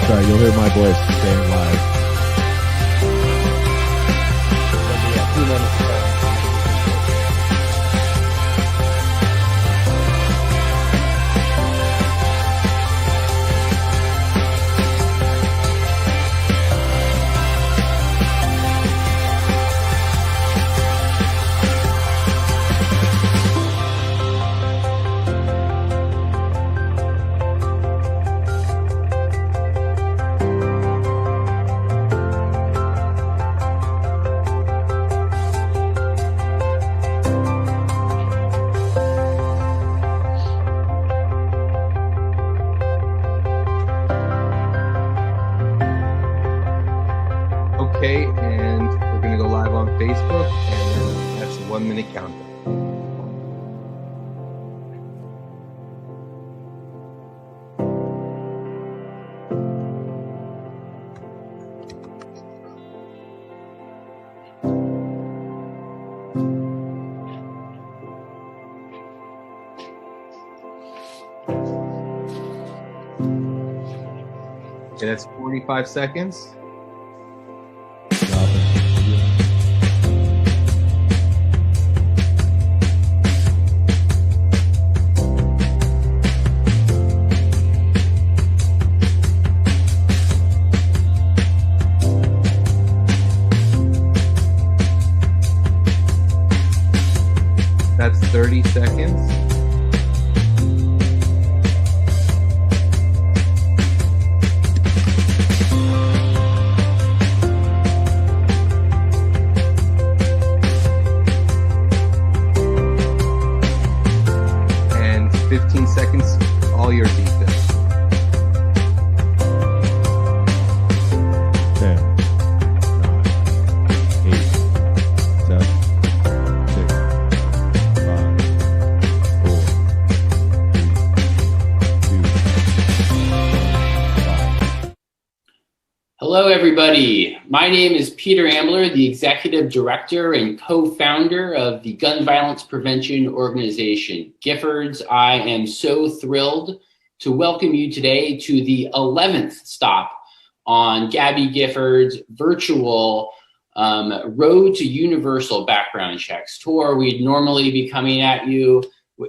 That's right. You'll hear my voice staying live. There'll be a few minutes ago. Okay, and we're going to go live on Facebook, and then that's a 1 minute countdown. Okay, that's 45 seconds. That's 30 seconds. And 15 seconds, all yours, Ethan. 10, 9, 8, 7, 6, 5, 4, 3, 2, 1. Hello, everybody. My name is Peter Ambler, the Executive Director and Co-Founder of the Gun Violence Prevention Organization, Giffords. I am so thrilled to welcome you today to the 11th stop on Gabby Giffords' virtual Road to Universal Background Checks tour. We'd normally be coming at you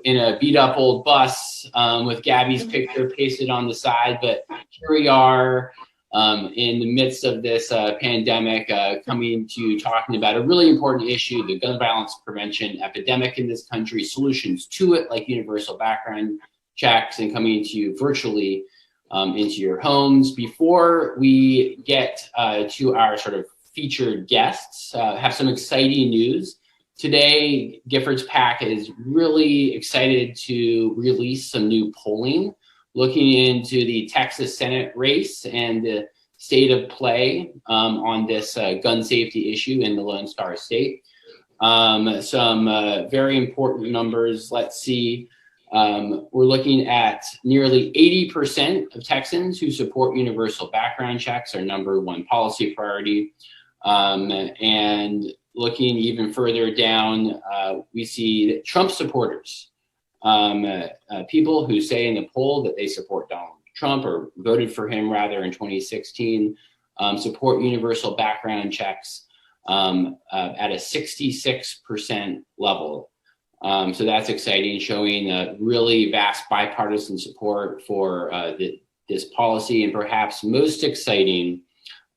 in a beat up old bus with Gabby's picture pasted on the side, but here we are in the midst of this pandemic, coming to you talking about a really important issue, the gun violence prevention epidemic in this country, solutions to it like universal background checks, and coming to you virtually into your homes. Before we get to our sort of featured guests, have some exciting news. Today, Giffords PAC is really excited to release some new polling looking into the Texas Senate race and the state of play on this gun safety issue in the Lone Star State. Some very important numbers. Let's see. We're looking at nearly 80% of Texans who support universal background checks, our number one policy priority. And looking even further down, we see that Trump supporters, people who say in the poll that they support Donald Trump or voted for him rather in 2016, support universal background checks at a 66% level. So that's exciting, showing a really vast bipartisan support for this policy. And perhaps most exciting,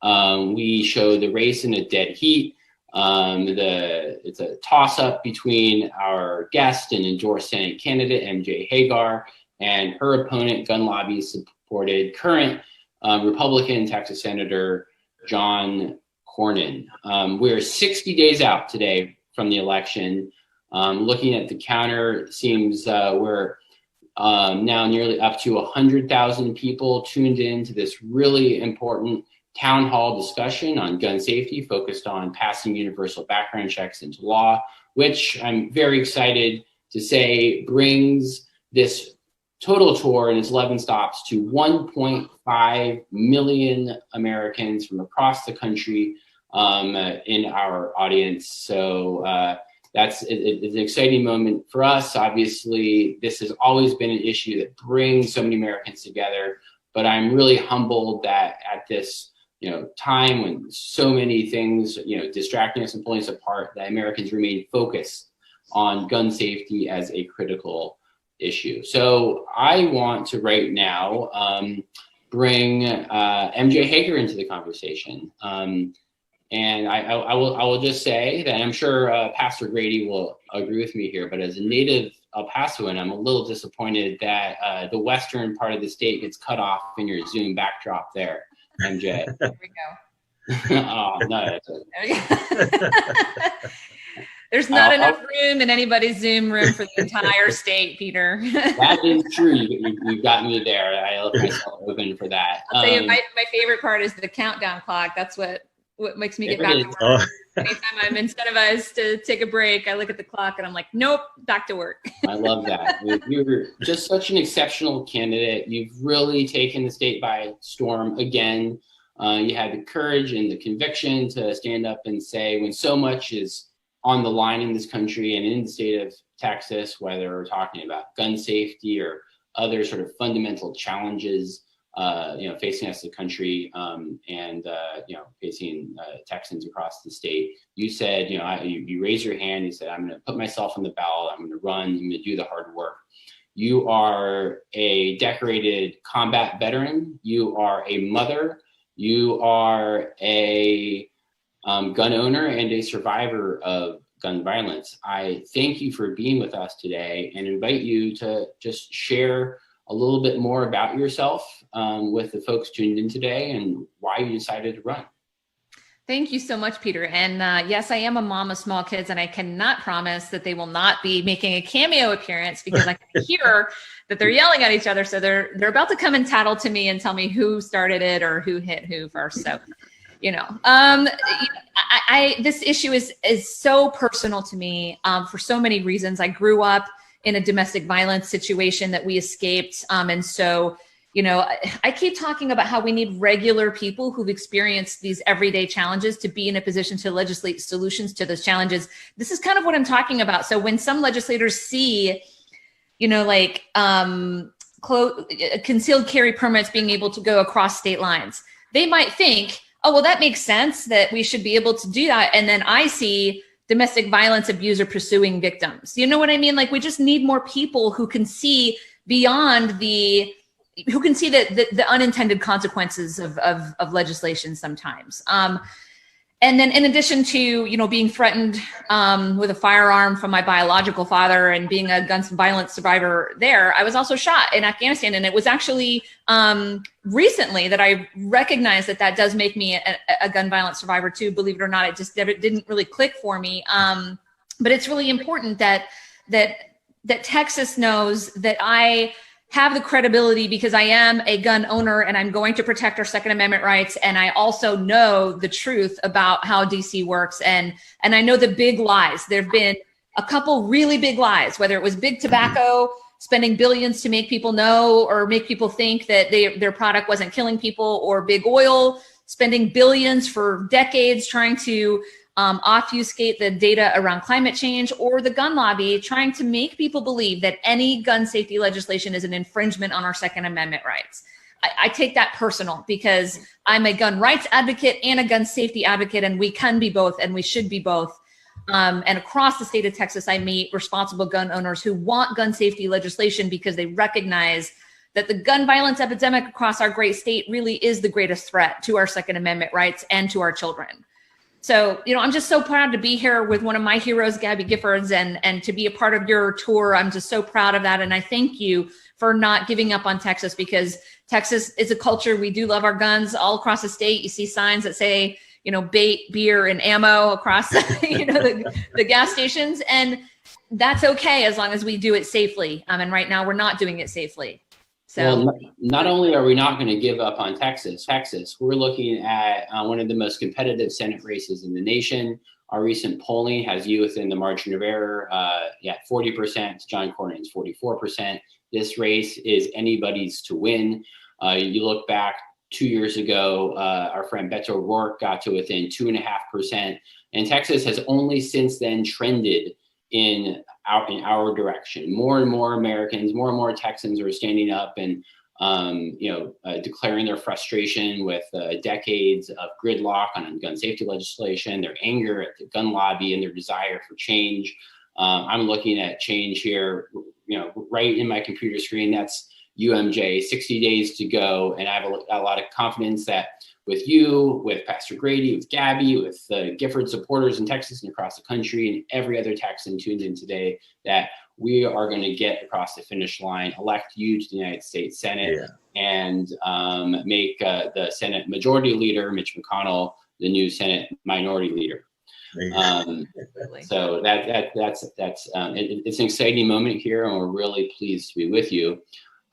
we show the race in a dead heat. It's a toss-up between our guest and endorsed Senate candidate, MJ Hegar, and her opponent, gun lobby-supported current Republican Texas Senator John CORNYN. We're 60 days out today from the election. Looking at the counter, it seems we're now nearly up to 100,000 people tuned in to this really important town hall discussion on gun safety focused on passing universal background checks into law, which I'm very excited to say brings this total tour and its 11 stops to 1.5 million Americans from across the country in our audience. So it's an exciting moment for us. Obviously, this has always been an issue that brings so many Americans together. but I'm really humbled that at this time when so many things distracting us and pulling us apart, that Americans remain focused on gun safety as a critical issue. So I want to right now bring MJ Hegar into the conversation. And I will just say that I'm sure Pastor Grady will agree with me here, but as a native El Pasoan, I'm a little disappointed that the western part of the state gets cut off in your Zoom backdrop there, MJ. There we go. Oh, no, There's not enough room in anybody's Zoom room for the entire state, Peter. That is true. You got me there. I left myself open for that. I'll tell you, my favorite part is the countdown clock. That's what makes me get back to work. Oh. Anytime I'm incentivized to take a break, I look at the clock and I'm like, nope, back to work. I love that. You're just such an exceptional candidate. You've really taken the state by storm again. You had the courage and the conviction to stand up and say, when so much is on the line in this country and in the state of Texas, whether we're talking about gun safety or other sort of fundamental challenges, facing us as a country, and facing Texans across the state. You said, you raised your hand. You said, I'm going to put myself on the ballot. I'm going to run. I'm going to do the hard work. You are a decorated combat veteran. You are a mother. You are a gun owner and a survivor of gun violence. I thank you for being with us today and invite you to just share a little bit more about yourself with the folks tuned in today and why you decided to run. Thank you so much, Peter. And yes, I am a mom of small kids, and I cannot promise that they will not be making a cameo appearance because I can hear that they're yelling at each other. So they're about to come and tattle to me and tell me who started it or who hit who first. So, this issue is so personal to me for so many reasons. I grew up in a domestic violence situation that we escaped. And so, I keep talking about how we need regular people who've experienced these everyday challenges to be in a position to legislate solutions to those challenges. This is kind of what I'm talking about. So when some legislators see, concealed carry permits being able to go across state lines, they might think, oh, well, that makes sense that we should be able to do that. And then I see domestic violence abuser pursuing victims. You know what I mean? Like, we just need more people who can see beyond the unintended consequences of legislation sometimes. And then in addition to, being threatened with a firearm from my biological father and being a gun violence survivor there, I was also shot in Afghanistan. And it was actually recently that I recognized that does make me a gun violence survivor too. Believe it or not, it just didn't really click for me. But it's really important that Texas knows that I have the credibility because I am a gun owner and I'm going to protect our Second Amendment rights. And I also know the truth about how DC works. And I know the big lies. There've been a couple really big lies, whether it was big tobacco, spending billions to make people know or make people think that their product wasn't killing people, or big oil, spending billions for decades trying to obfuscate the data around climate change, or the gun lobby trying to make people believe that any gun safety legislation is an infringement on our Second Amendment rights. I take that personal because I'm a gun rights advocate and a gun safety advocate, and we can be both and we should be both. And across the state of Texas, I meet responsible gun owners who want gun safety legislation because they recognize that the gun violence epidemic across our great state really is the greatest threat to our Second Amendment rights and to our children. So, I'm just so proud to be here with one of my heroes, Gabby Giffords, and to be a part of your tour. I'm just so proud of that. And I thank you for not giving up on Texas, because Texas is a culture. We do love our guns all across the state. You see signs that say, bait, beer, and ammo across, the gas stations. And that's okay as long as we do it safely. And right now we're not doing it safely. So, well, not only are we not going to give up on Texas, we're looking at one of the most competitive Senate races in the nation. Our recent polling has you within the margin of error, 40%. John CORNYN's 44%. This race is anybody's to win. You look back 2 years ago, our friend Beto O'Rourke got to within 2.5%. And Texas has only since then trended in our direction. More and more Americans, more and more Texans are standing up and declaring their frustration with decades of gridlock on gun safety legislation, their anger at the gun lobby, and their desire for change. I'm looking at change here, right in my computer screen. That's UMJ, 60 days to go. And I have a lot of confidence that with you, with Pastor Grady, with Gabby, with the Gifford supporters in Texas and across the country, and every other Texan tuned in today, that we are going to get across the finish line, elect you to the United States Senate, and make the Senate Majority Leader, Mitch McConnell, the new Senate Minority Leader. So it's an exciting moment here, and we're really pleased to be with you.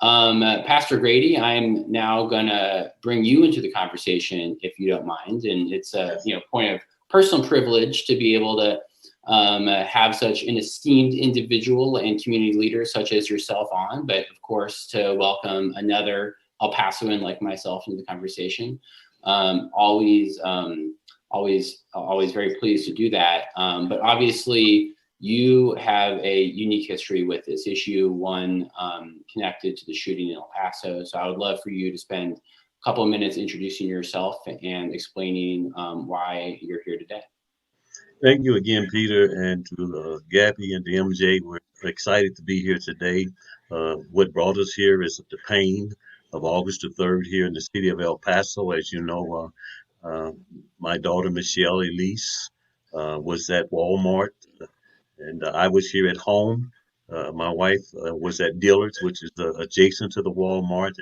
Pastor Grady, I'm now gonna bring you into the conversation, if you don't mind, and it's a point of personal privilege to be able to have such an esteemed individual and community leader such as yourself on, but of course to welcome another El Pasoan like myself into the conversation. Always very pleased to do that. But obviously you have a unique history with this issue, one connected to the shooting in El Paso. So I would love for you to spend a couple of minutes introducing yourself and explaining why you're here today. Thank you again, Peter, and to Gabby and to MJ. We're excited to be here today. What brought us here is the pain of August the 3rd here in the city of El Paso. As you know, my daughter, Michelle Elise, was at Walmart, and I was here at home. My wife was at Dillard's, which is adjacent to the Walmart,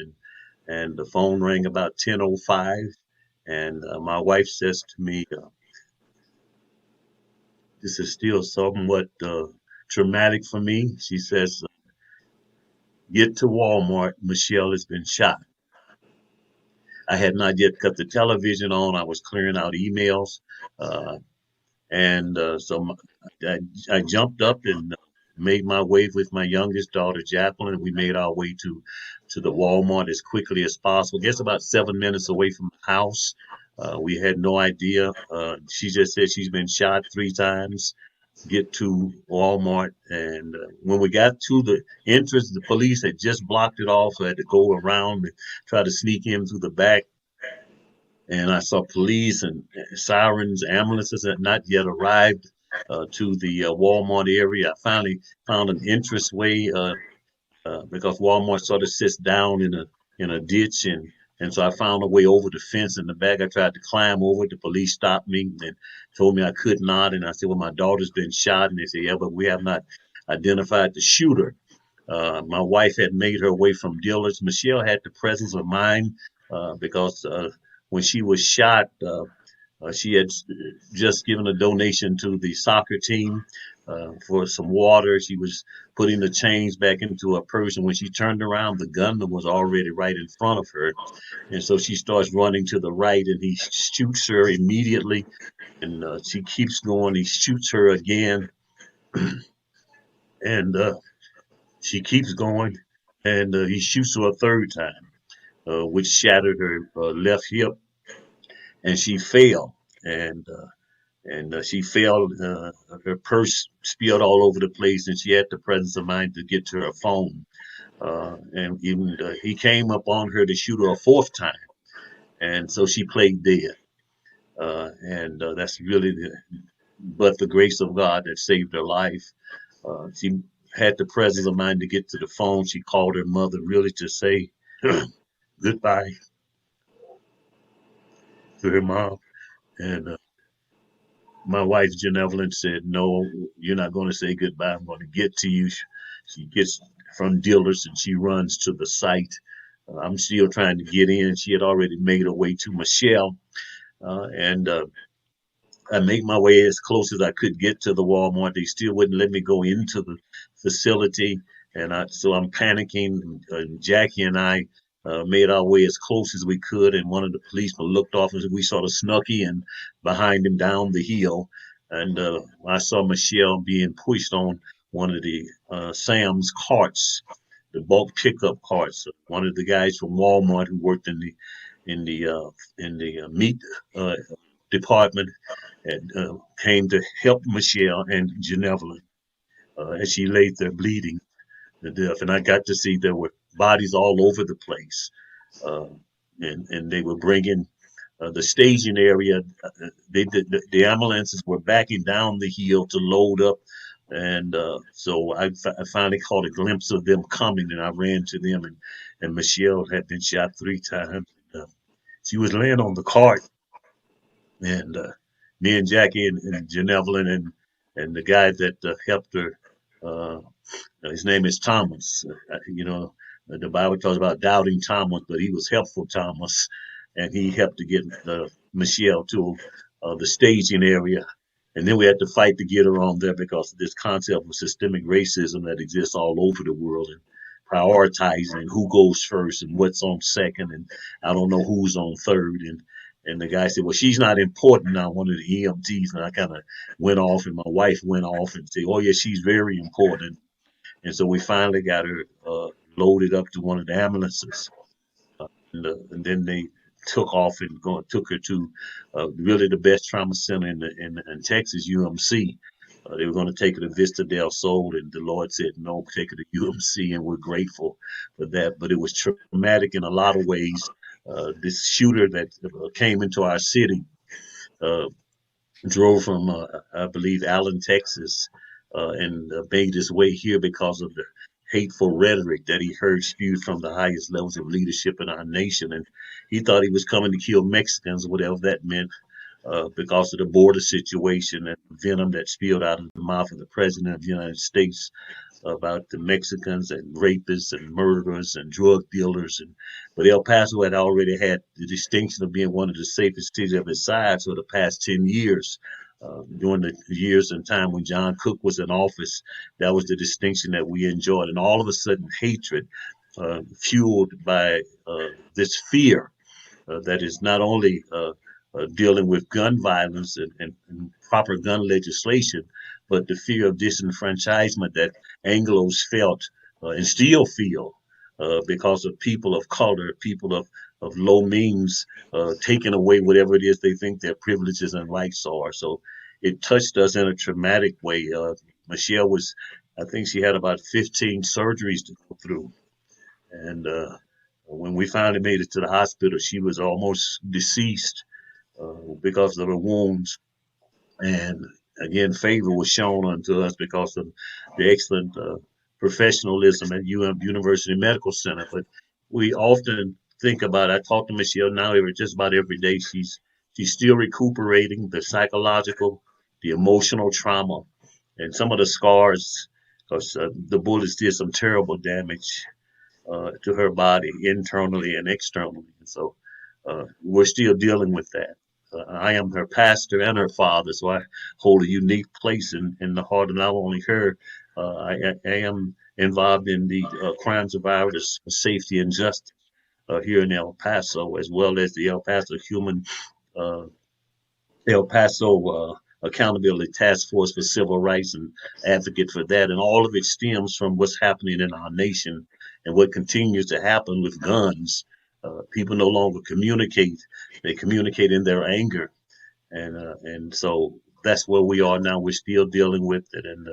and the phone rang about 10:05, and my wife says to me, this is still somewhat traumatic for me. She says, get to Walmart, Michelle has been shot. I had not yet cut the television on. I was clearing out emails. So I jumped up and made my way with my youngest daughter, Jacqueline. We made our way to the Walmart as quickly as possible. Just about 7 minutes away from the house. We had no idea. She just said she's been shot 3 times. Get to Walmart, and when we got to the entrance, the police had just blocked it off, so I had to go around and try to sneak in through the back. And I saw police and sirens, ambulances had not yet arrived to the Walmart area. I finally found an entranceway because Walmart sort of sits down in a ditch, and so I found a way over the fence in the back. I tried to climb over it. The police stopped me and told me I could not. And I said, well, my daughter's been shot. And they said, yeah, but we have not identified the shooter. My wife had made her way from Dillard's. Michelle had the presence of mind because when she was shot, she had just given a donation to the soccer team for some water. She was putting the change back into her purse, and when she turned around, the gunman was already right in front of her. And so she starts running to the right, and he shoots her immediately, and she keeps going. He shoots her again, and she keeps going, and he shoots her a 3rd time, which shattered her left hip, and she fell. And she fell, her purse spilled all over the place, and she had the presence of mind to get to her phone. And even he came up on her to shoot her a 4th time, and so she played dead. That's really but the grace of God that saved her life. She had the presence of mind to get to the phone. She called her mother really to say goodbye to her mom, and my wife, Genevieve, said, no, you're not going to say goodbye. I'm going to get to you. She gets from Dillard's and she runs to the site. I'm still trying to get in. She had already made her way to Michelle. I made my way as close as I could get to the Walmart. They still wouldn't let me go into the facility. So I'm panicking. Jackie and I made our way as close as we could, and one of the policemen looked off and we sort of snuck in behind him down the hill, and I saw Michelle being pushed on one of the Sam's carts, the bulk pickup carts. One of the guys from Walmart who worked in the meat department came to help Michelle and Genevieve as she laid there bleeding to death. And I got to see there were bodies all over the place. Uh, and they were bringing the staging area. The ambulances were backing down the hill to load up. And so I finally caught a glimpse of them coming, and I ran to them. And Michelle had been shot 3 times. She was laying on the cart, and me and Jackie and Genevieve and the guy that helped her, uh, his name is Thomas. The Bible talks about doubting Thomas, but he was helpful Thomas, and he helped to get Michelle to the staging area. And then we had to fight to get her on there because of this concept of systemic racism that exists all over the world, and prioritizing who goes first and what's on second, and I don't know who's on third. And the guy said, "Well, she's not important now." One of the EMTs, and I kind of went off, and my wife went off and said, "Oh yeah, she's very important." And so we finally got her loaded up to one of the ambulances, and then they took off and took her to really the best trauma center in Texas, UMC. They were going to take her to Vista del Sol, and the Lord said, "No, take her to UMC," and we're grateful for that. But it was traumatic in a lot of ways. This shooter that came into our city uh, drove from, I believe, Allen, Texas, and made his way here because of the hateful rhetoric that he heard spewed from the highest levels of leadership in our nation. And he thought he was coming to kill Mexicans, whatever that meant, because of the border situation and venom that spilled out of the mouth of the President of the United States about the Mexicans and rapists and murderers and drug dealers. But El Paso had already had the distinction of being one of the safest cities of its size for the past 10 years. During the years and time when John Cook was in office, that was the distinction that we enjoyed. And all of a sudden, hatred, fueled by this fear that is not only dealing with gun violence and proper gun legislation, but the fear of disenfranchisement that Anglos felt and still feel because of people of color, people of low means, taking away whatever it is they think their privileges and rights are. So it touched us in a traumatic way. Michelle I think she had about 15 surgeries to go through. And when we finally made it to the hospital, she was almost deceased because of her wounds. And again, favor was shown unto us because of the excellent professionalism at University Medical Center. But we often think about, I talk to Michelle now just about every day. She's still recuperating the psychological, the emotional trauma, and some of the scars, because the bullets did some terrible damage to her body internally and externally. And so we're still dealing with that. I am her pastor and her father, so I hold a unique place in the heart of not only her. I am involved in the crime survivors safety and justice here in El Paso, as well as the uh, El Paso Accountability Task Force for Civil Rights, and advocate for that. And all of it stems from what's happening in our nation and what continues to happen with guns. People no longer communicate; they communicate in their anger, and so that's where we are now. We're still dealing with it, and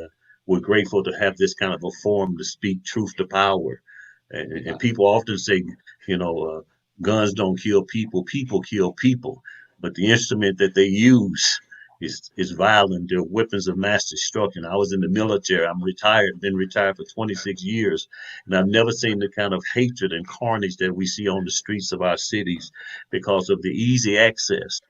we're grateful to have this kind of a forum to speak truth to power. And people often say, guns don't kill people; people kill people. But the instrument that they use is violent. They're weapons of mass destruction. I was in the military. I'm retired, been retired for 26 years, and I've never seen the kind of hatred and carnage that we see on the streets of our cities because of the easy access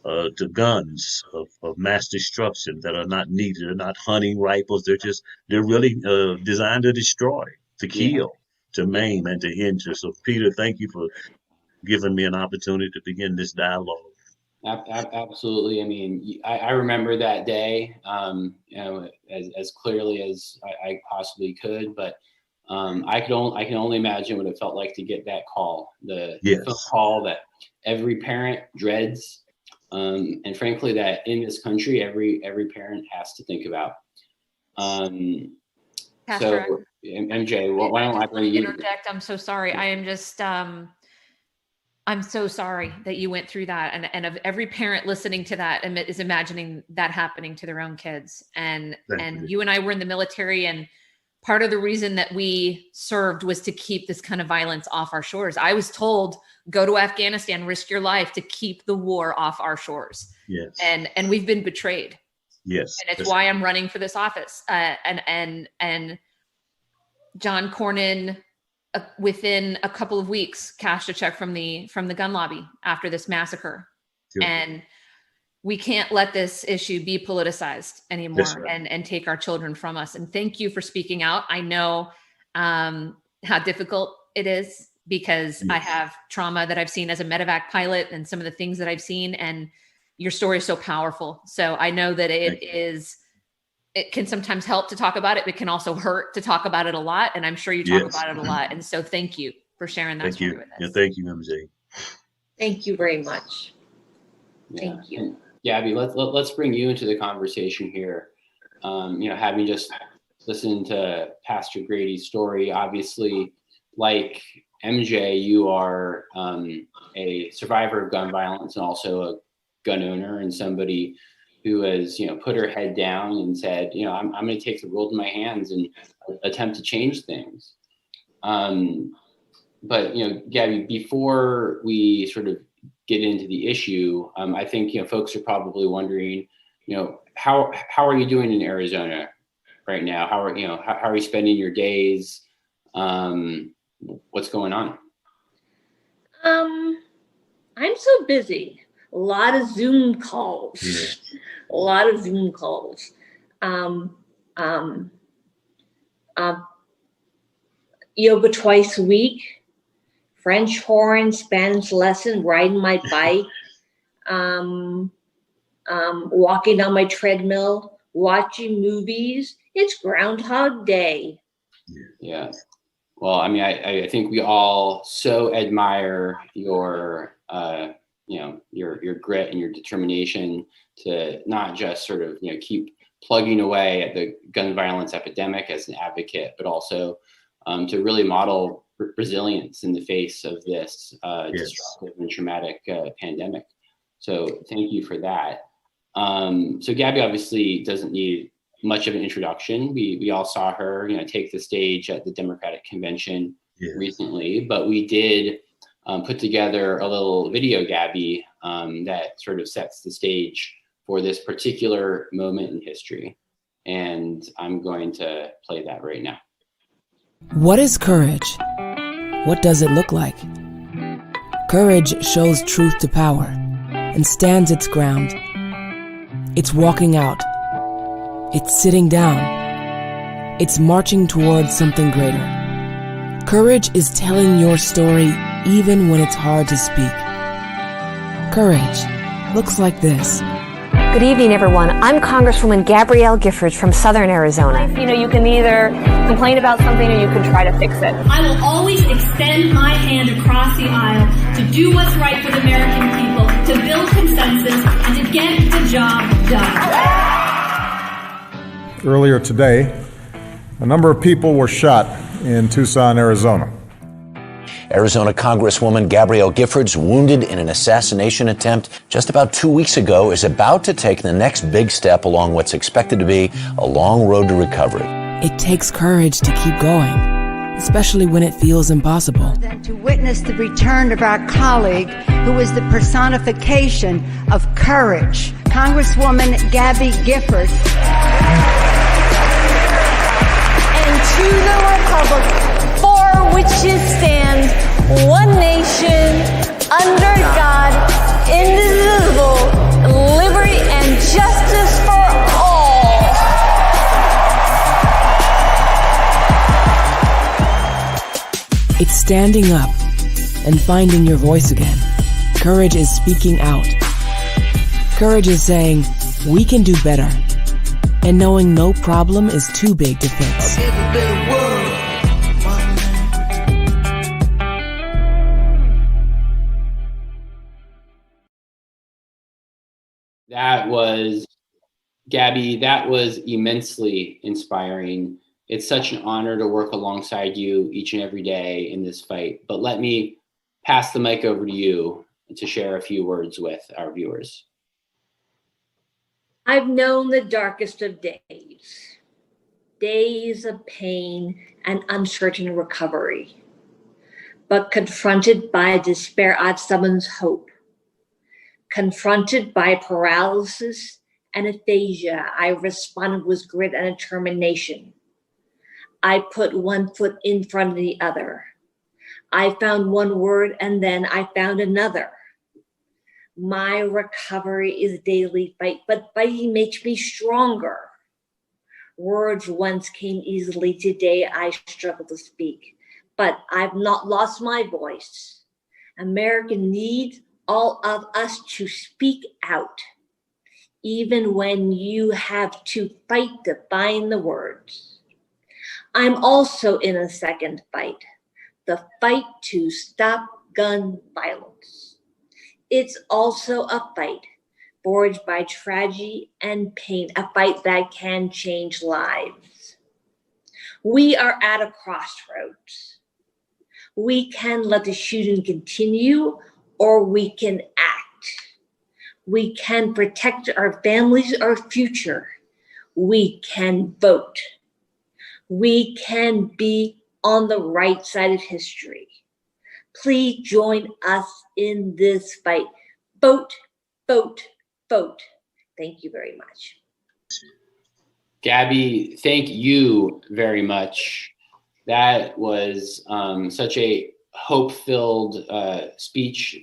to guns of mass destruction that are not needed. They're not hunting rifles. They're really designed to destroy, to kill, to maim, and to injure. So, Peter, thank you for giving me an opportunity to begin this dialogue. Absolutely. I mean, I remember that day, as clearly as I possibly could. But I can only imagine what it felt like to get that call, the phone call that every parent dreads, and frankly, that in this country, every parent has to think about. Pastor, so, MJ, why don't I bring you? Interject? I'm so sorry. I am just. I'm so sorry that you went through that, and of every parent listening to that is imagining that happening to their own kids. And you and I were in the military, and part of the reason that we served was to keep this kind of violence off our shores. I was told, go to Afghanistan, risk your life to keep the war off our shores. Yes. And we've been betrayed. Yes. And it's why I'm running for this office. And John Cornyn, within a couple of weeks, cashed a check from the gun lobby after this massacre. Good. And we can't let this issue be politicized anymore. Yes, and take our children from us. And thank you for speaking out. I know how difficult it is, because I have trauma that I've seen as a medevac pilot and some of the things that I've seen, and your story is so powerful. So I know that it can sometimes help to talk about it, but it can also hurt to talk about it a lot. And I'm sure you talk about it a lot. And so thank you for sharing that story with us. Yeah, thank you, MJ. Thank you very much. Thank you. And Gabby, let's bring you into the conversation here. Having just listened to Pastor Grady's story, obviously, like MJ, you are a survivor of gun violence and also a gun owner, and somebody who has, put her head down and said, I'm going to take the world in my hands and attempt to change things. But Gabby, before we sort of get into the issue, I think, folks are probably wondering, how are you doing in Arizona right now? How are you spending your days? What's going on? I'm so busy. A lot of Zoom calls. Yeah. A lot of Zoom calls. Yoga twice a week, French horn, Spanish lesson, riding my bike, walking on my treadmill, watching movies. It's Groundhog Day. Yeah. Well, I mean, I think we all so admire your grit and your determination to not just sort of, keep plugging away at the gun violence epidemic as an advocate, but also to really model resilience in the face of this destructive and traumatic pandemic. So thank you for that. So Gabby obviously doesn't need much of an introduction. We all saw her, take the stage at the Democratic Convention recently, but we did put together a little video, Gabby, that sort of sets the stage for this particular moment in history. And I'm going to play that right now. What is courage? What does it look like? Courage shows truth to power and stands its ground. It's walking out. It's sitting down. It's marching towards something greater. Courage is telling your story even when it's hard to speak. Courage looks like this. Good evening, everyone. I'm Congresswoman Gabby Giffords from Southern Arizona. You can either complain about something or you can try to fix it. I will always extend my hand across the aisle to do what's right for the American people, to build consensus, and to get the job done. Earlier today, a number of people were shot in Tucson, Arizona. Arizona Congresswoman Gabby Giffords, wounded in an assassination attempt just about 2 weeks ago, is about to take the next big step along what's expected to be a long road to recovery. It takes courage to keep going, especially when it feels impossible. Than to witness the return of our colleague, who is the personification of courage, Congresswoman Gabby Giffords. And to the republic for which it stands, one nation, under God, indivisible, liberty and justice for all. It's standing up and finding your voice again. Courage is speaking out. Courage is saying, we can do better. And knowing no problem is too big to fix. That was, Gabby, that was immensely inspiring. It's such an honor to work alongside you each and every day in this fight. But let me pass the mic over to you to share a few words with our viewers. I've known the darkest of days. days of pain and uncertain recovery. But confronted by despair, I've summoned hope. Confronted by paralysis and aphasia, I responded with grit and determination. I put one foot in front of the other. I found one word and then I found another. My recovery is a daily fight, but fighting makes me stronger. Words once came easily. Today I struggle to speak, but I've not lost my voice. America needs all of us to speak out, even when you have to fight to find the words. I'm also in a second fight, the fight to stop gun violence. It's also a fight forged by tragedy and pain, a fight that can change lives. We are at a crossroads. We can let the shooting continue, or we can act. We can protect our families, our future. We can vote. We can be on the right side of history. Please join us in this fight. Vote, vote, vote. Thank you very much. Gabby, thank you very much. That was such a hope-filled speech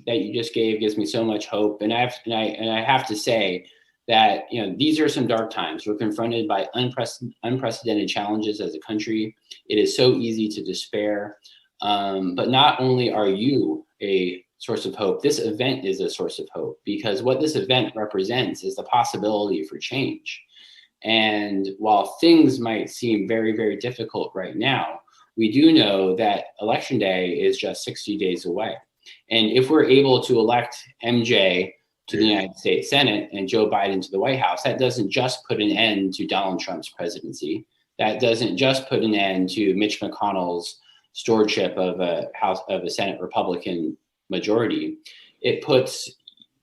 that you just gave. Gives me so much hope, and I have to say that these are some dark times. We're confronted by unprecedented challenges as a country. It is so easy to despair, but not only are you a source of hope, this event is a source of hope, because what this event represents is the possibility for change. And while things might seem very, very difficult right now, we do know that Election Day is just 60 days away. And if we're able to elect MJ to the United States Senate and Joe Biden to the White House, that doesn't just put an end to Donald Trump's presidency. That doesn't just put an end to Mitch McConnell's stewardship of a Senate Republican majority. It puts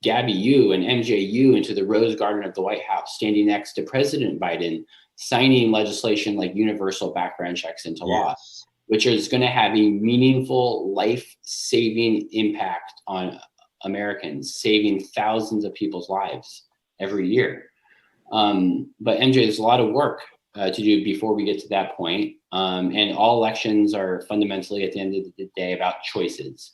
Gabby, you and MJ, you into the Rose Garden of the White House, standing next to President Biden, signing legislation like universal background checks into law, which is going to have a meaningful, life-saving impact on Americans, saving thousands of people's lives every year. But MJ, there's a lot of work to do before we get to that point. And all elections are fundamentally, at the end of the day, about choices.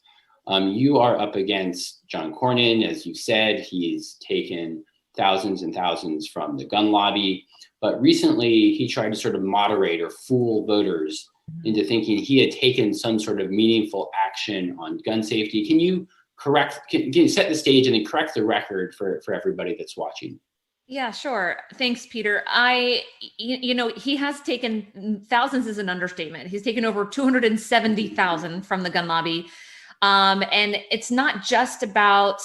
You are up against John Cornyn, as you said. He's taken thousands and thousands from the gun lobby. But recently, he tried to sort of moderate or fool voters into thinking he had taken some sort of meaningful action on gun safety. Can you set the stage and then correct the record for everybody that's watching? Yeah, sure. Thanks, Peter. He has taken thousands is an understatement. He's taken over 270,000 from the gun lobby. And it's not just about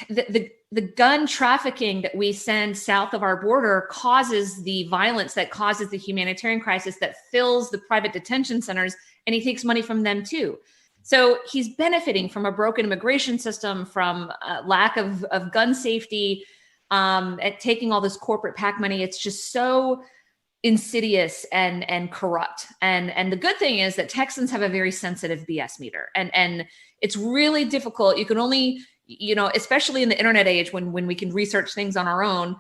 the gun trafficking that we send south of our border causes the violence that causes the humanitarian crisis that fills the private detention centers, and he takes money from them too. So he's benefiting from a broken immigration system, from lack of gun safety, at taking all this corporate PAC money. It's just so insidious and corrupt. And the good thing is that Texans have a very sensitive BS meter, and it's really difficult. You can only, especially in the internet age, when we can research things on our own,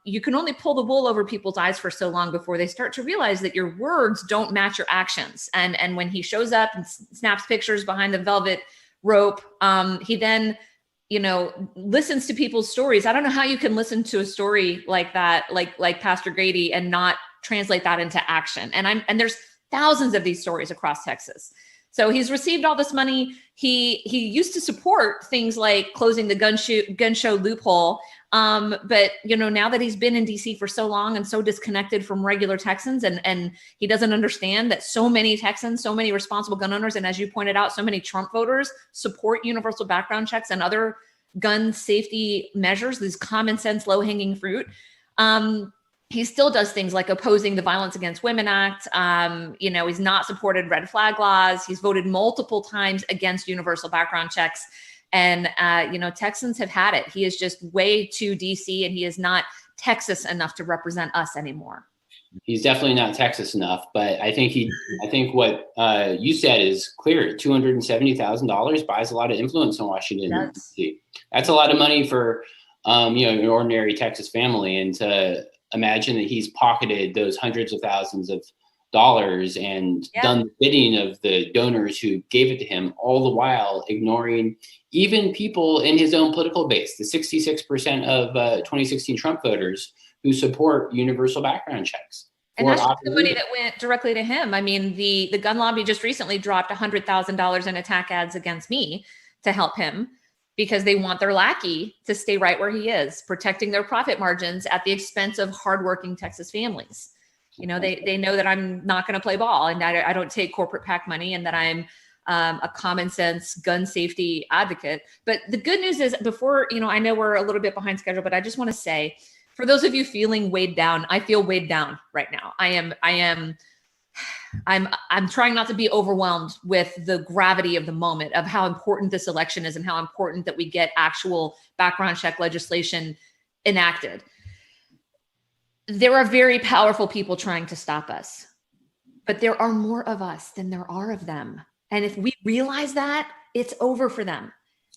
you can only pull the wool over people's eyes for so long before they start to realize that your words don't match your actions. And when he shows up and snaps pictures behind the velvet rope, he then listens to people's stories. I don't know how you can listen to a story like that, like Pastor Grady, and not translate that into action. And there's thousands of these stories across Texas. So he's received all this money. He used to support things like closing the gun show loophole. But now that he's been in DC for so long and so disconnected from regular Texans, and he doesn't understand that so many Texans, so many responsible gun owners, and as you pointed out, so many Trump voters support universal background checks and other gun safety measures, these common sense, low hanging fruit. He still does things like opposing the Violence Against Women Act. He's not supported red flag laws. He's voted multiple times against universal background checks. And, Texans have had it. He is just way too DC, and he is not Texas enough to represent us anymore. He's definitely not Texas enough, but I think what you said is clear. $270,000 buys a lot of influence in Washington D.C. That's a lot of money for an ordinary Texas family, and to imagine that he's pocketed those hundreds of thousands of dollars and done the bidding of the donors who gave it to him, all the while ignoring even people in his own political base, the 66% of 2016 Trump voters who support universal background checks. And that's just the money that went directly to him. I mean, the gun lobby just recently dropped $100,000 in attack ads against me to help him, because they want their lackey to stay right where he is, protecting their profit margins at the expense of hardworking Texas families. You know, they know that I'm not going to play ball, and I don't take corporate PAC money, and that I'm a common sense gun safety advocate. But the good news is, before, I know we're a little bit behind schedule, but I just want to say, for those of you feeling weighed down, I feel weighed down right now. I'm trying not to be overwhelmed with the gravity of the moment, of how important this election is and how important that we get actual background check legislation enacted. There are very powerful people trying to stop us, but there are more of us than there are of them. And if we realize that, it's over for them.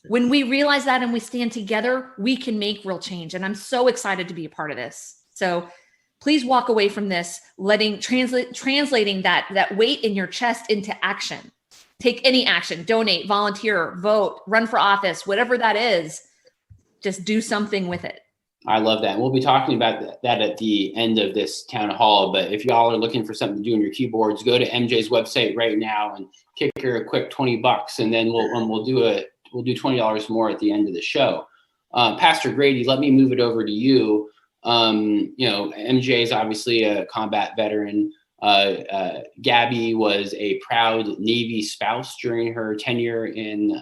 When we realize that and we stand together, we can make real change. And I'm so excited to be a part of this. So please walk away from this, translating that weight in your chest into action. Take any action, donate, volunteer, vote, run for office, whatever that is, just do something with it. I love that. And we'll be talking about that at the end of this town hall. But if y'all are looking for something to do on your keyboards, go to MJ's website right now and kick her a quick $20, and then we'll do $20 more at the end of the show. Pastor Grady, let me move it over to you. MJ is obviously a combat veteran. Gabby was a proud Navy spouse during her tenure in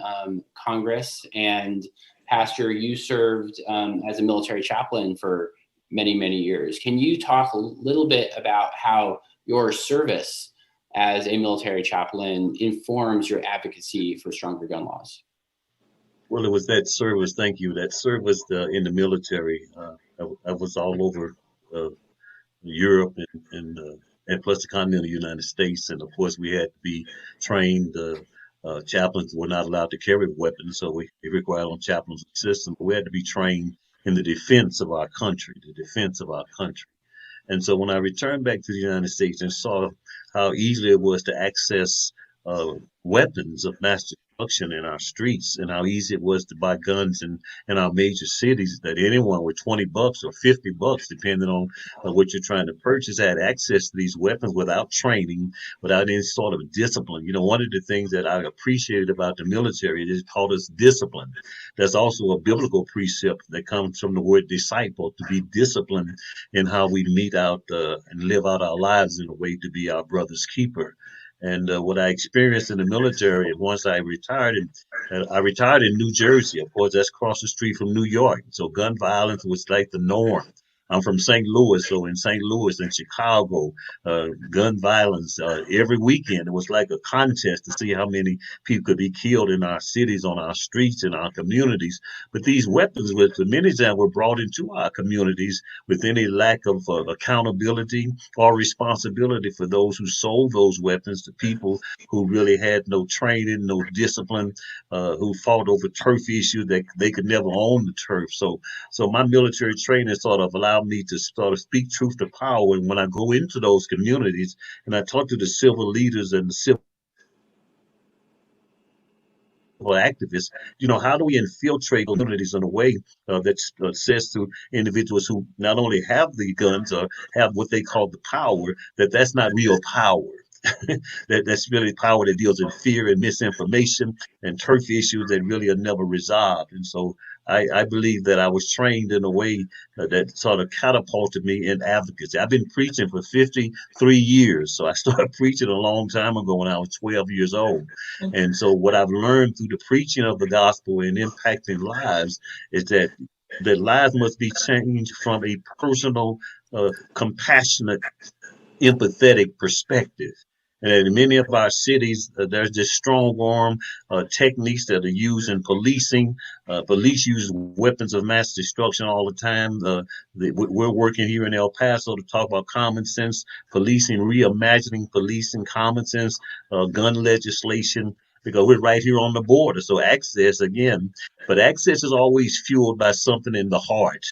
Congress. And Pastor, you served as a military chaplain for many, many years. Can you talk a little bit about how your service as a military chaplain informs your advocacy for stronger gun laws? Well, it was that service. Thank you. That service in the military. I was all over Europe and plus the continental United States. And of course, we had to be trained. Chaplains were not allowed to carry weapons, so we required on chaplains' assistance. We had to be trained in the defense of our country, And so when I returned back to the United States and saw how easy it was to access weapons of mass destruction in our streets, and how easy it was to buy guns in our major cities, that anyone with $20 or $50, depending on what you're trying to purchase, had access to these weapons without training, without any sort of discipline. One of the things that I appreciated about the military is it taught us discipline. There's also a biblical precept that comes from the word disciple, to be disciplined in how we meet out and live out our lives in a way to be our brother's keeper. And what I experienced in the military, once I retired in New Jersey. Of course, that's across the street from New York. So gun violence was like the norm. I'm from St. Louis, so in St. Louis and Chicago, gun violence every weekend, it was like a contest to see how many people could be killed in our cities, on our streets, in our communities. But these weapons, with many times, were brought into our communities with any lack of accountability or responsibility for those who sold those weapons to people who really had no training, no discipline, who fought over turf issues that they could never own the turf. So my military training sort of allowed me to sort of speak truth to power. And when I go into those communities and I talk to the civil leaders and the civil activists, how do we infiltrate communities in a way that says to individuals who not only have the guns or have what they call the power, that's not real power. That's really power that deals in fear and misinformation and turf issues that really are never resolved. And so I believe that I was trained in a way that sort of catapulted me in advocacy. I've been preaching for 53 years. So I started preaching a long time ago when I was 12 years old. And so what I've learned through the preaching of the gospel and impacting lives is that lives must be changed from a personal, compassionate, empathetic perspective. And in many of our cities, there's this strong arm techniques that are used in policing. Police use weapons of mass destruction all the time. We're working here in El Paso to talk about common sense policing, reimagining policing, common sense gun legislation, because we're right here on the border. So access again, but access is always fueled by something in the heart.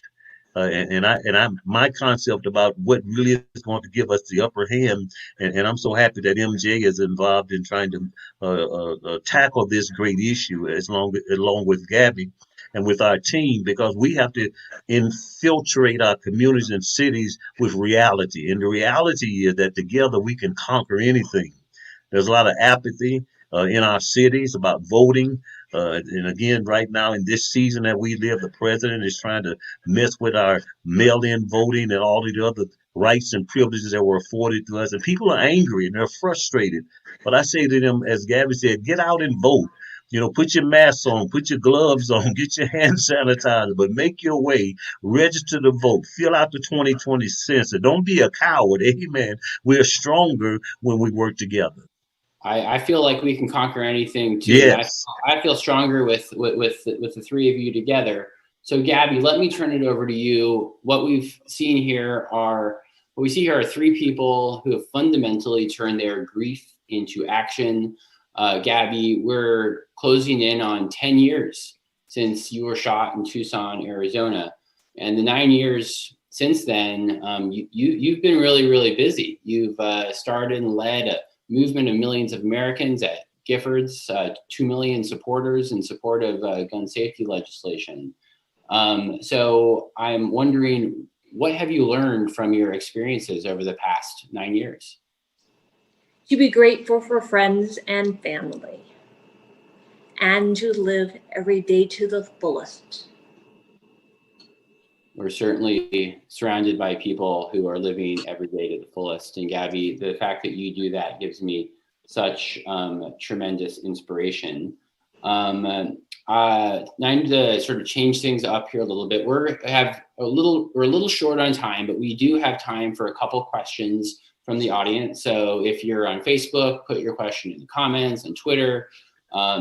My concept about what really is going to give us the upper hand, and I'm so happy that MJ is involved in trying to tackle this great issue along with Gabby and with our team, because we have to infiltrate our communities and cities with reality. And the reality is that together we can conquer anything. There's a lot of apathy in our cities about voting. And again, right now in this season that we live, the president is trying to mess with our mail-in voting and all of the other rights and privileges that were afforded to us. And people are angry and they're frustrated. But I say to them, as Gabby said, get out and vote. You know, put your mask on, put your gloves on, get your hand sanitizer, but make your way, register to vote, fill out the 2020 census. Don't be a coward. Amen. We're stronger when we work together. I feel like we can conquer anything too. Yes. I feel stronger with the three of you together. So Gabby, let me turn it over to you. What we see here are three people who have fundamentally turned their grief into action. Gabby, we're closing in on 10 years since you were shot in Tucson, Arizona. And the 9 years since then, you've been really, really busy. You've started and led a movement of millions of Americans at Giffords, 2 million supporters in support of gun safety legislation. So I'm wondering, what have you learned from your experiences over the past 9 years? To be grateful for friends and family, and to live every day to the fullest. We're certainly surrounded by people who are living every day to the fullest. And Gabby, the fact that you do that gives me such tremendous inspiration. I need to sort of change things up here a little bit. We're a little short on time, but we do have time for a couple questions from the audience. So if you're on Facebook, put your question in the comments. On Twitter,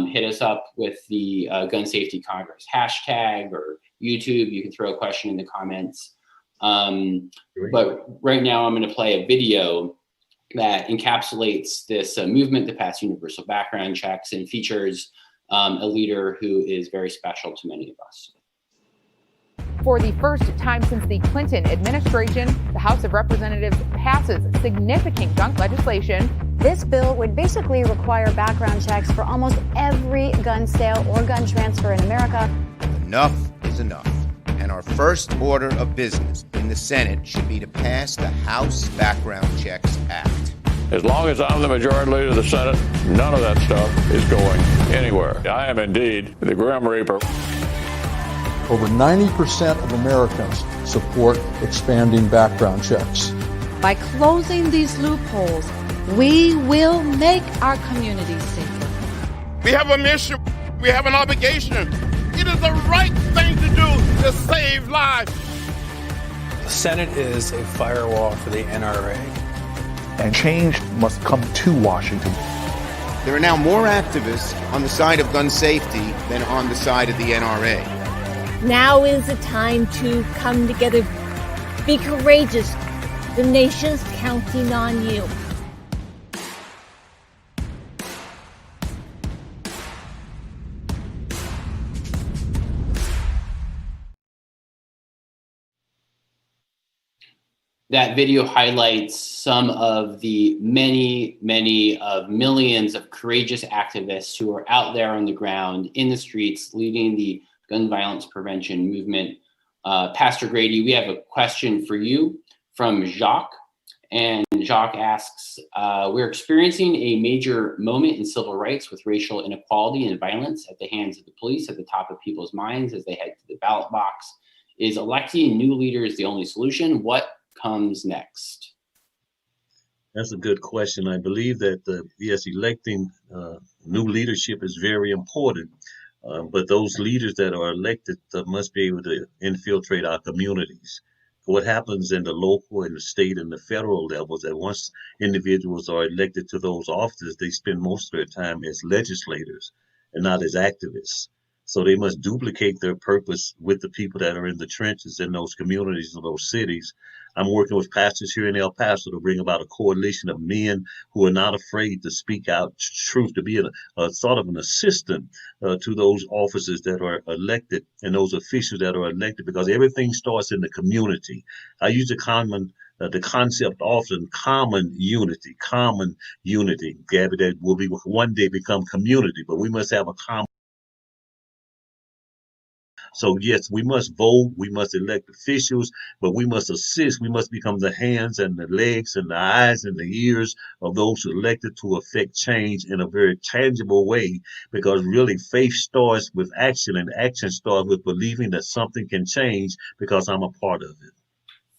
hit us up with the Gun Safety Congress hashtag, or YouTube, you can throw a question in the comments. But right now I'm going to play a video that encapsulates this movement to pass universal background checks and features a leader who is very special to many of us. For the first time since the Clinton administration, the House of Representatives passes significant gun legislation. This bill would basically require background checks for almost every gun sale or gun transfer in America. Enough is enough. And our first order of business in the Senate should be to pass the House Background Checks Act. As long as I'm the majority leader of the Senate, none of that stuff is going anywhere. I am indeed the Grim Reaper. Over 90% of Americans support expanding background checks. By closing these loopholes, we will make our communities safer. We have a mission. We have an obligation. It is the right thing to do to save lives. The Senate is a firewall for the NRA. And change must come to Washington. There are now more activists on the side of gun safety than on the side of the NRA. Now is the time to come together. Be courageous. The nation's counting on you. That video highlights some of the many of millions of courageous activists who are out there on the ground, in the streets, leading the gun violence prevention movement. Pastor Grady, we have a question for you from Jacques. And Jacques asks, we're experiencing a major moment in civil rights with racial inequality and violence at the hands of the police at the top of people's minds as they head to the ballot box. Is electing new leaders the only solution? What comes next? That's a good question. I believe that, yes, electing new leadership is very important. But those leaders that are elected must be able to infiltrate our communities. What happens in the local and the state and the federal levels, that once individuals are elected to those offices, they spend most of their time as legislators and not as activists. So they must duplicate their purpose with the people that are in the trenches in those communities and those cities. I'm working with pastors here in El Paso to bring about a coalition of men who are not afraid to speak out truth, to be a sort of an assistant to those officers that are elected and those officials that are elected, because everything starts in the community. I use the concept often, common unity, Gabby, that will be one day become community, but we must have a common. So yes, we must vote, we must elect officials, but we must assist. We must become the hands and the legs and the eyes and the ears of those elected to affect change in a very tangible way, because really faith starts with action, and action starts with believing that something can change because I'm a part of it.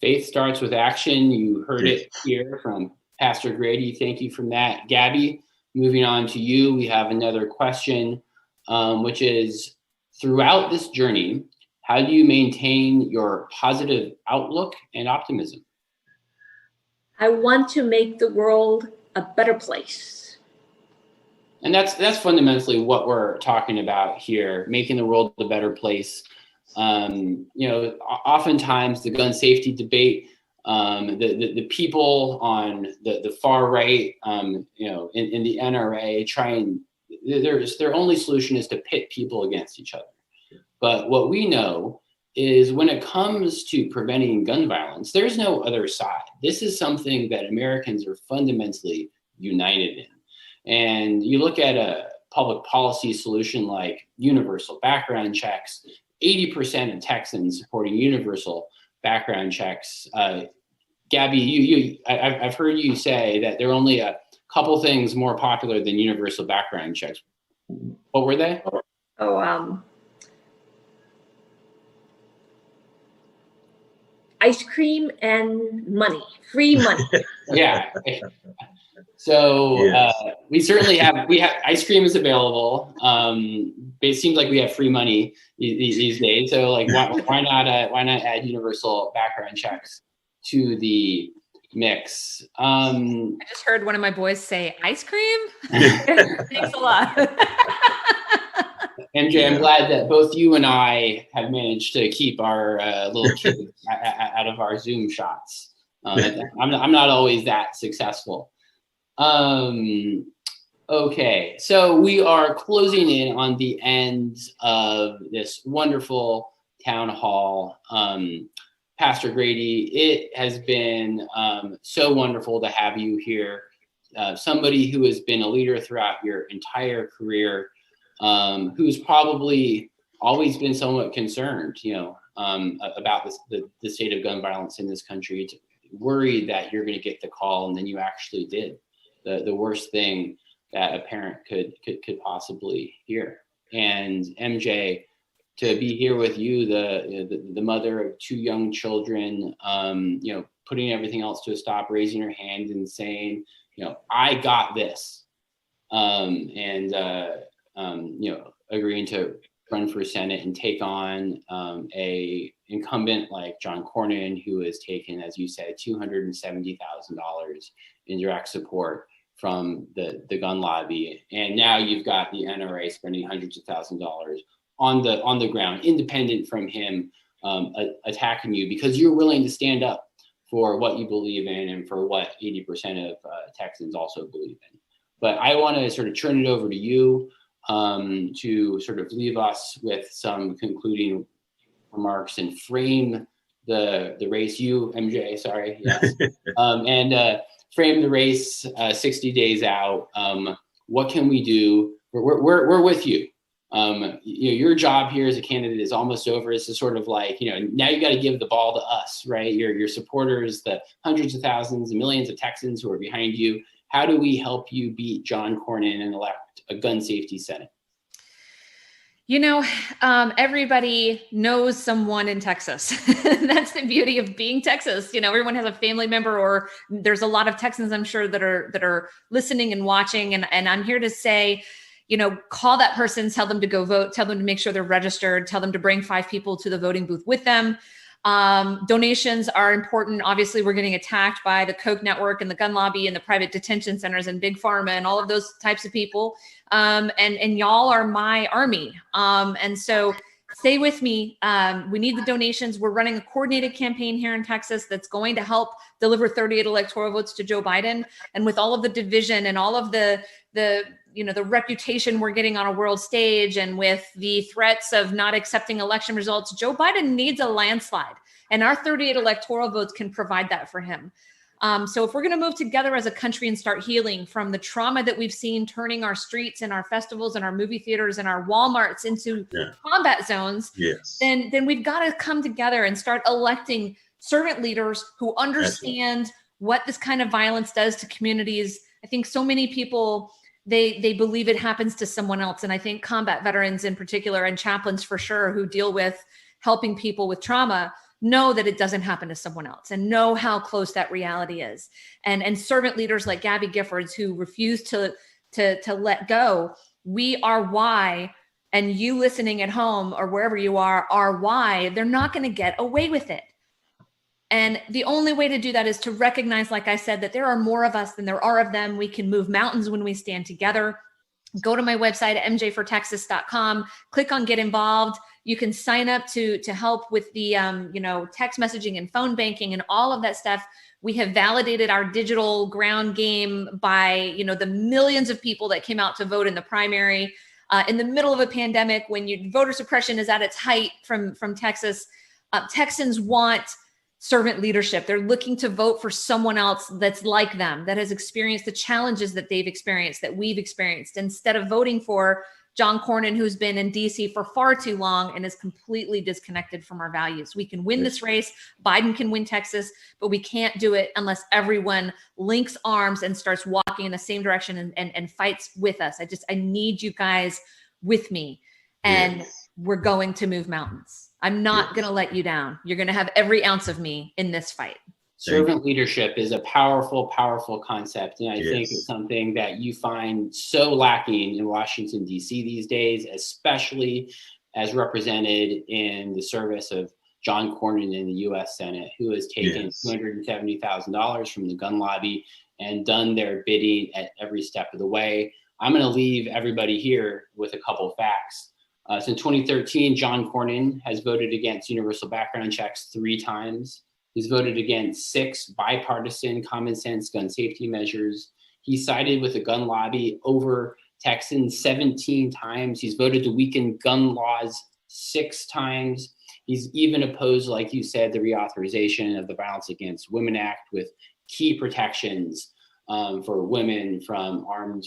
Faith starts with action. You heard it here from Pastor Grady. Thank you for that. Gabby, moving on to you, we have another question, which is, throughout this journey, how do you maintain your positive outlook and optimism? I want to make the world a better place. And that's fundamentally what we're talking about here, making the world a better place. Oftentimes the gun safety debate, the people on the far right, in the NRA their only solution is to pit people against each other. But what we know is when it comes to preventing gun violence, there's no other side. This is something that Americans are fundamentally united in. And you look at a public policy solution like universal background checks, 80% of Texans supporting universal background checks. Gabby, I've heard you say that there are only a couple things more popular than universal background checks. What were they? Ice cream and money, free money. Yeah. So we certainly have ice cream is available. It seems like we have free money these days. So like, why not add universal background checks to the mix? I just heard one of my boys say ice cream. Thanks a lot. MJ, I'm glad that both you and I have managed to keep our little kids out of our Zoom shots. I'm not always that successful. Okay, so we are closing in on the end of this wonderful town hall. Pastor Grady, it has been so wonderful to have you here. Somebody who has been a leader throughout your entire career, who's probably always been somewhat concerned, about the state of gun violence in this country, worried that you're going to get the call, and then you actually did the worst thing that a parent could possibly hear. And MJ, to be here with you, the mother of two young children, putting everything else to a stop, raising her hand and saying, I got this, agreeing to run for Senate and take on a incumbent like John CORNYN, who has taken, as you said, $270,000 in direct support from the gun lobby. And now you've got the NRA spending hundreds of thousands of dollars on the ground, independent from him, attacking you because you're willing to stand up for what you believe in and for what 80% of Texans also believe in. But I want to sort of turn it over to you to sort of leave us with some concluding remarks and frame the race. You, MJ, sorry, yes, and frame the race 60 days out. What can we do? We're with you. Your job here as a candidate is almost over. It's just sort of like, now you got to give the ball to us, right? Your supporters, the hundreds of thousands and millions of Texans who are behind you. How do we help you beat John CORNYN and elect a gun safety Senate? Everybody knows someone in Texas. That's the beauty of being Texas. Everyone has a family member, or there's a lot of Texans, I'm sure, that are listening and watching. And I'm here to say, call that person, tell them to go vote, tell them to make sure they're registered, tell them to bring 5 people to the voting booth with them. Donations are important. Obviously, we're getting attacked by the Koch network and the gun lobby and the private detention centers and big pharma and all of those types of people. And y'all are my army. And so stay with me. We need the donations. We're running a coordinated campaign here in Texas that's going to help deliver 38 electoral votes to Joe Biden. And with all of the division and all of the reputation we're getting on a world stage, and with the threats of not accepting election results, Joe Biden needs a landslide, and our 38 electoral votes can provide that for him. So if we're going to move together as a country and start healing from the trauma that we've seen turning our streets and our festivals and our movie theaters and our Walmarts into combat zones, then we've got to come together and start electing servant leaders who understand what this kind of violence does to communities. I think so many people, they believe it happens to someone else. And I think combat veterans in particular, and chaplains for sure, who deal with helping people with trauma, know that it doesn't happen to someone else and know how close that reality is. And servant leaders like Gabby Giffords, who refuse to let go, we are why, and you listening at home or wherever you are why they're not going to get away with it. And the only way to do that is to recognize, like I said, that there are more of us than there are of them. We can move mountains when we stand together. Go to my website, mjfortexas.com, click on Get Involved. You can sign up to help with the text messaging and phone banking and all of that stuff. We have validated our digital ground game by the millions of people that came out to vote in the primary in the middle of a pandemic, when voter suppression is at its height from Texas. Texans want servant leadership. They're looking to vote for someone else that's like them, that has experienced the challenges that they've experienced, that we've experienced, instead of voting for John Cornyn, who's been in DC for far too long and is completely disconnected from our values. We can win this race. Biden can win Texas, but we can't do it unless everyone links arms and starts walking in the same direction and fights with us. I need you guys with me, and we're going to move mountains. I'm not going to let you down. You're going to have every ounce of me in this fight. Servant leadership is a powerful, powerful concept. And I think it's something that you find so lacking in Washington, D.C. these days, especially as represented in the service of John Cornyn in the U.S. Senate, who has taken $270,000 from the gun lobby and done their bidding at every step of the way. I'm going to leave everybody here with a couple of facts. Since 2013, John Cornyn has voted against universal background checks 3 times. He's voted against 6 bipartisan common sense gun safety measures. He sided with the gun lobby over Texans 17 times. He's voted to weaken gun laws 6 times. He's even opposed, like you said, the reauthorization of the Violence Against Women Act with key protections for women from armed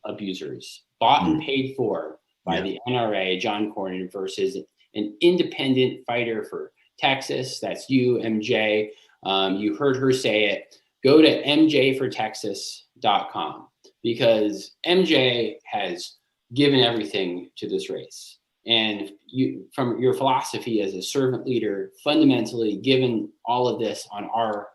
abusers. Bought and paid for by the NRA, John Cornyn, versus an independent fighter for Texas. That's you, MJ. You heard her say it. Go to mjfortexas.com, because MJ has given everything to this race. And you, from your philosophy as a servant leader, fundamentally given all of this on our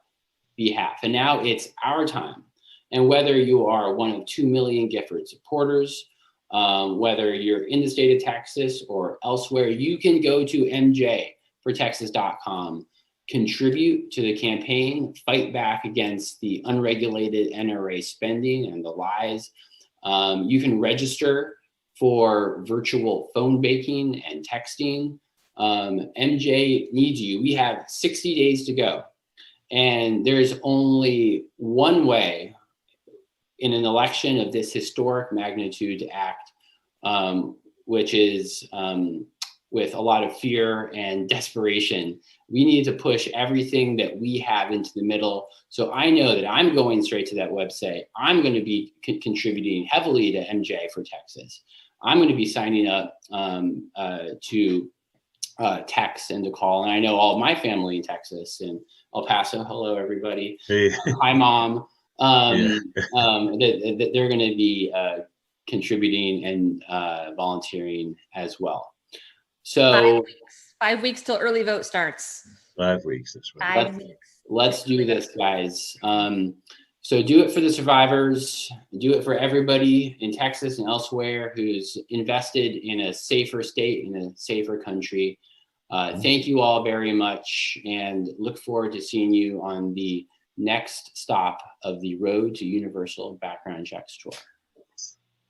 behalf. And now it's our time. And whether you are one of 2 million Gifford supporters, whether you're in the state of Texas or elsewhere, you can go to mjfortexas.com, contribute to the campaign, fight back against the unregulated NRA spending and the lies. You can register for virtual phone banking and texting. MJ needs you. We have 60 days to go. And there's only one way in an election of this historic magnitude to act, which is with a lot of fear and desperation. We need to push everything that we have into the middle. So I know that I'm going straight to that website. I'm going to be contributing heavily to MJ for Texas. I'm going to be signing up to text and to call. And I know all of my family in Texas and El Paso. Hello, everybody. Hey. Hi, Mom. They're going to be contributing and volunteering as well. So 5 weeks till early vote starts. 5 weeks. That's right. 5 weeks. Let's do this, guys. So do it for the survivors. Do it for everybody in Texas and elsewhere who's invested in a safer state, in a safer country. Thank you all very much, and look forward to seeing you on the next stop of the Road to Universal Background Checks tour.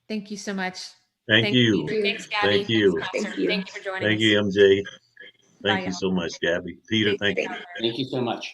Thank you so much. Thank you. Thanks, Gabby. Thank you. Thank you for joining us. Thank you, MJ. Bye, Thank you so much, Gabby. Peter, thank you. Thank you so much.